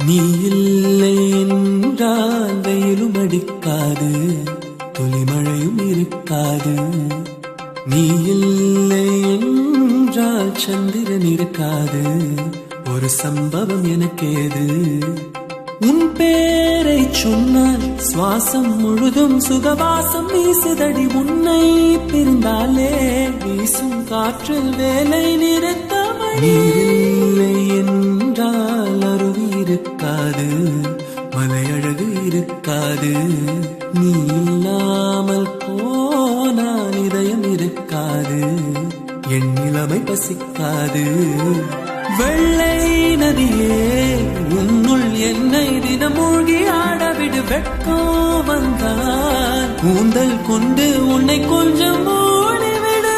நீ இல்லை என்றால் வெயிலும் அடிக்காது, துளிமழையும் இருக்காது. நீ இல்லை என்றால் சந்திரன் இருக்காது, ஒரு சம்பவம் எனக்கேது. உன் பேரை சொன்னால் சுவாசம் முழுதும் சுகவாசம் வீசுதடி. உன்னை பிரிந்தாலே வீசும் காற்றில் வேலை நிறுத்தமடி. இல்லை என்றால் அருவி இருக்காது, மலையழகு இருக்காது. நீ இல்லாமல் போனால் இதயம் இருக்காது, என் நிலைமை பசிக்காது. வெள்ளை நதியே உன்னுள் என்னை தினம் மூழ்கி ஆடவிடு. வெட்கம் வந்தால் கூந்தல் கொண்டு உன்னை கொஞ்சம் மூடிவிடு.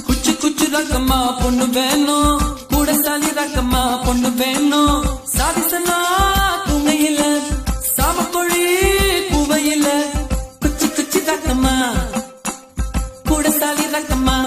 குச்சி குச்சி ரக்கம்மா பொண்ணு வேணும், சாலி ரக்கம்மா பொண்ணு வேணும். சாதிசனா தூங்கையில சாமக்கொழி கூவையில. குச்சி குச்சி ரக்கம்மா கூட சாலி ரக்கம்மா.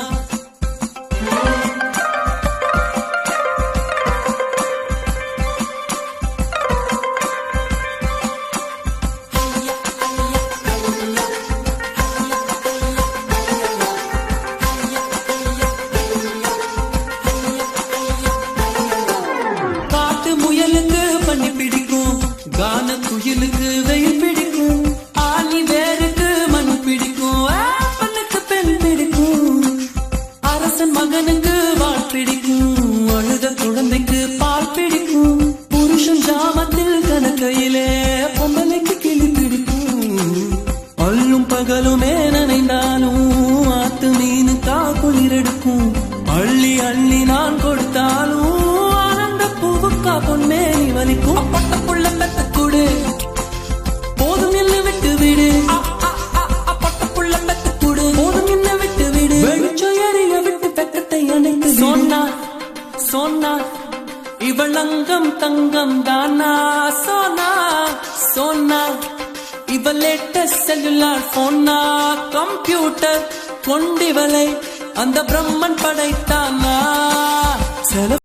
முயலுக்கு பண்ணி பிடிக்கும், கான குயிலுக்கு வெயில் பிடிக்கும். ஆணி வேருக்கு மண் பிடிக்கும், ஆப்பனுக்கு பெண் பிடிக்கும். அரசன் மகனுக்கு வாள் பிடிக்கும், அழுத குழந்தைக்கு பால் பிடிக்கும். புருஷன் ஜாமத்தில் கணக்கையிலே பொம்பளைக்கு கிளி பிடிக்கும். அள்ளும் பகலுமே நனைந்தாலும் ஆத்து மீனுக்கா குளிரெடுக்கும். அள்ளி அள்ளி நான் கொடுத்தாலும் பொன்மே நீ வலிக்கும். அப்பட்ட புள்ள பெத்த கூடு போதும் என்ன விட்டு விடு. அப்பட்ட புள்ள பெத்த கூடு போதும் என்ன விட்டு விடு. வெளிச்சம் எறிய விட்டு பெக்கத்தை அணைத்து சொன்னா சொன்னா இவள் அங்கம் தங்கம் தானா. சோனா சோனா இவள் லேட்டஸ்ட் செல்லுலார் போனா. கம்ப்யூட்டர் கொண்டிவளை அந்த பிரம்மன் படைத்தானா.